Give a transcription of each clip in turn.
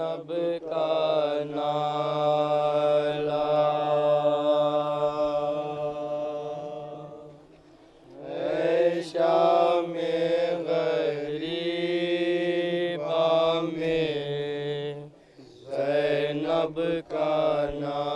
ज़ैनब का नाला है शामे ग़रीबा में ज़ैनब का नाला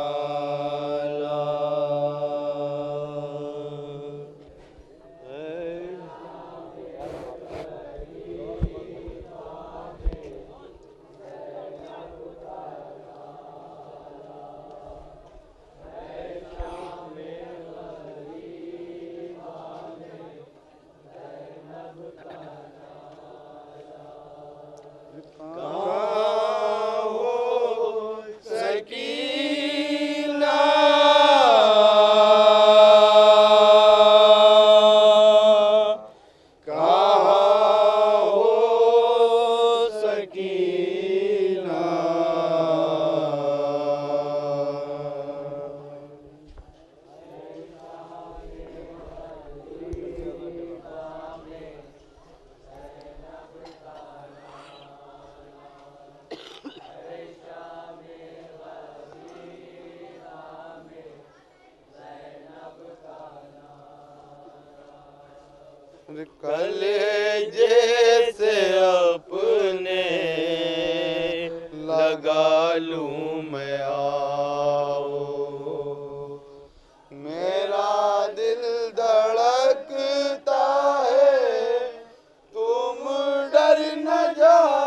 कलेजे से अपने लगा लूं मैं आओ, मेरा दिल धड़कता है तुम डर न जाओ।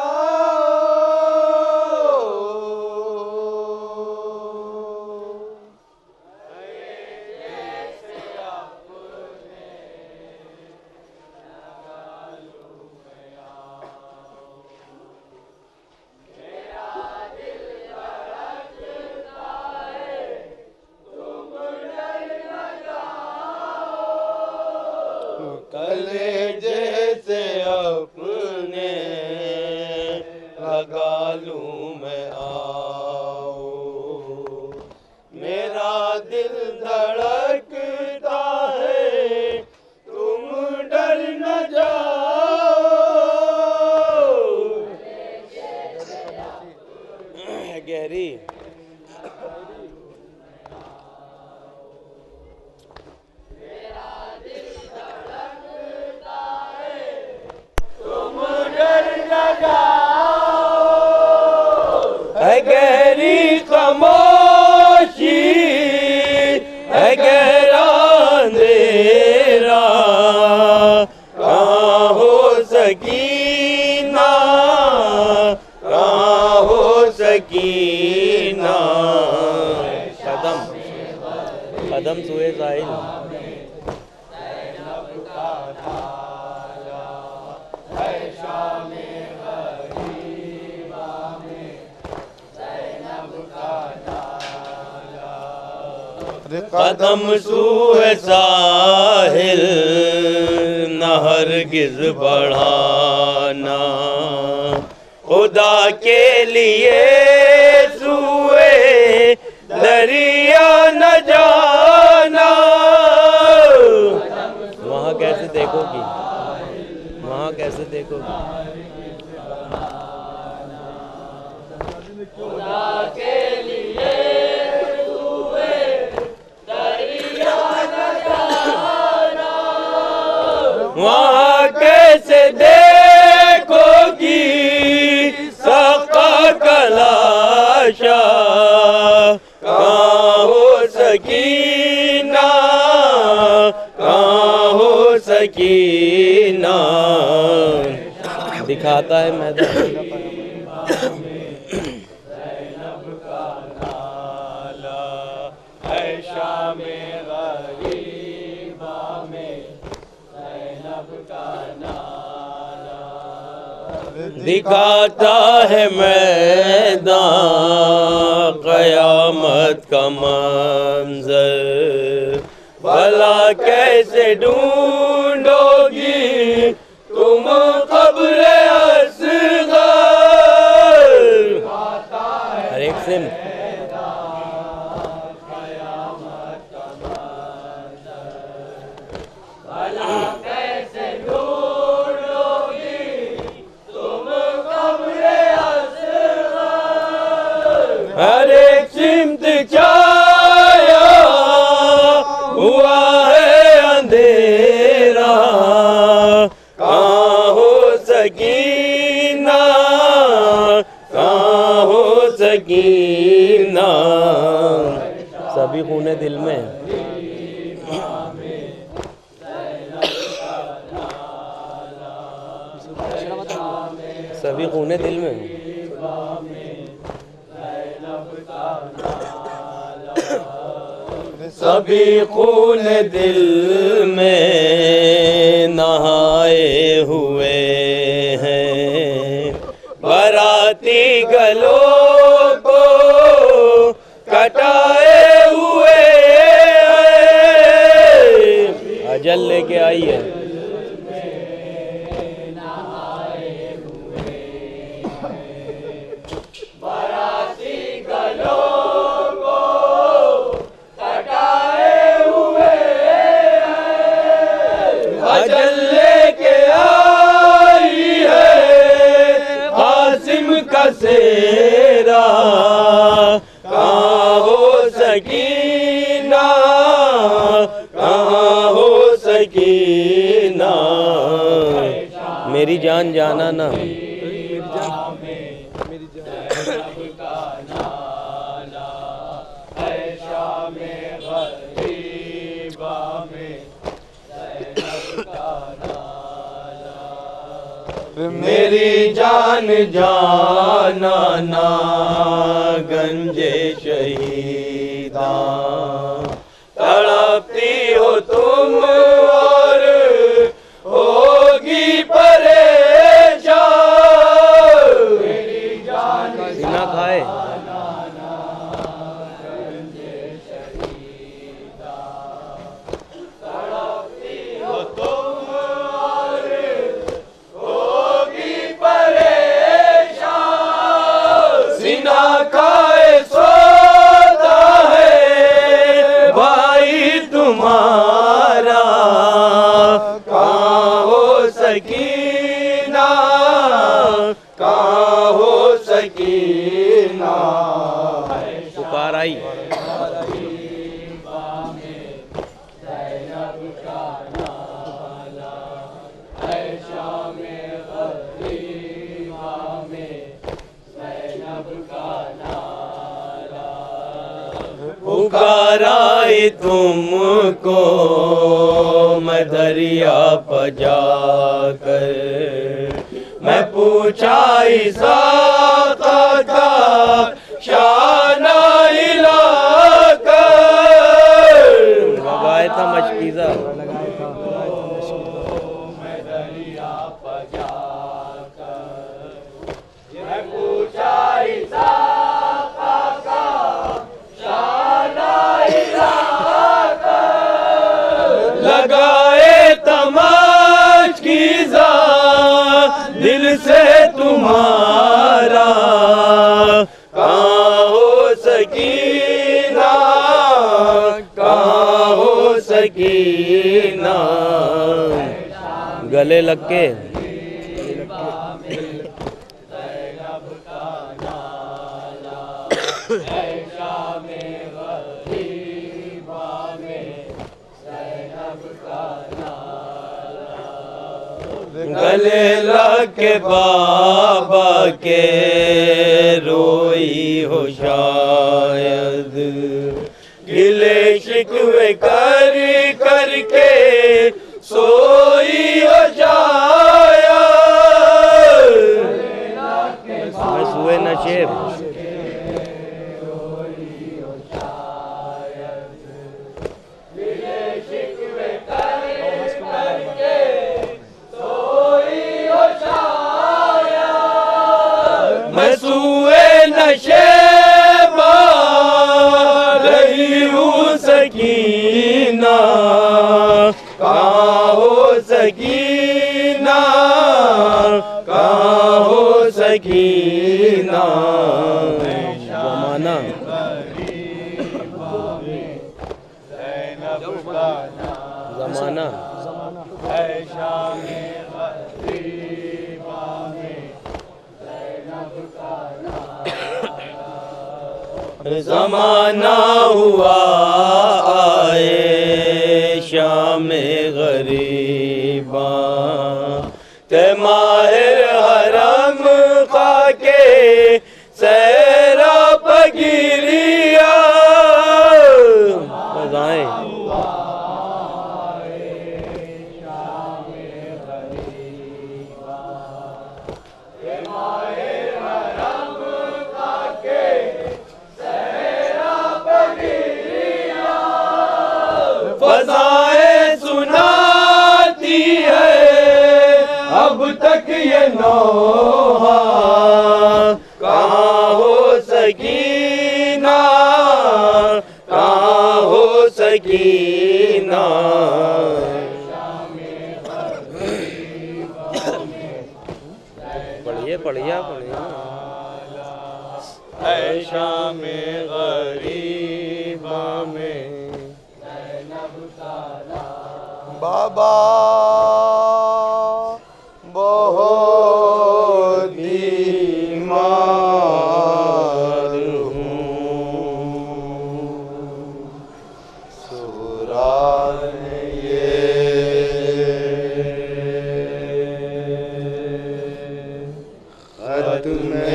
कलेजे से अपने लगा लूं मैं आओ, मेरा दिल धड़कता है तुम डर न जाओ। गहरी है गहरी खामोशी, है गहरा अंधेरा, कहाँ हो सकीना, कहाँ हो सकीना। कदम कदम सुए साहिल। कदम सूए साहिल न हरगिज़ बढ़ाना, खुदा के लिए सूए दरिया न जाना। वहाँ कैसे देखोगी, वहाँ कैसे देखोगी। खुदा के लिए वहाँ कैसे देखोगी सका कलाशा, कहाँ हो सकीना, कहाँ हो सकीना। दिखाता है मैदान दिखाता है मैदान क़यामत का मंज़र। भला कैसे ढूंढोगी तुम क़ब्र असग़र। हर एक सिम छाया हुआ है अंधेरा, कहाँ हो सकीना, कहाँ हो सकीना, सभी खूने दिल में। सभी खूने दिल में। सभी खून दिल में नहाए हुए हैं, बराती गलों को कटाए हुए हैं। अजल लेके आई है। सेरा कहाँ हो सकीना, कहाँ हो सकीना, मेरी जान जाना ना, मेरी जान जाना ना गंजे शहीदा, तड़पती हो तुम और होगी परेशान, मेरी जान सीना खाए तुम्हारा, कहाँ हो सकीना, कहाँ हो सकीना, पुकार आई। पुकाराए तुमको मैं दरिया पर जाकर, मैं पूछा इसाका का शाना हिलाकर, लगाया था मशकीज़ा, मैं दरिया पर जाकर, मैं पूछा इसाका का लगाए तमाश कीज़ा दिल से तुम्हारा, कहाँ हो सकीना, कहाँ हो सकीना, गले लग के गले लग के बाबा के रोई हो शायद, गिले शिकवे कर करके सोई हो शायद, मैं सुए नशेब नशेबा रही हूँ सकीना, कहाँ हो सकीना, कहाँ हो सकीना, जमाना जमाना ज़माना हुआ आए शाम गरीबा ते माहिर हरम खाके सहरा पगिरिया बजाएं फज़ाएं सुनाती है अब तक ये नौहा कहाँ हो सकीना कहाँ हो सकीना पढ़िए पढ़िए पढ़िए ऐ शाम गरीबा में बाबा बहुत बीमार हूँ सुरान ये खत में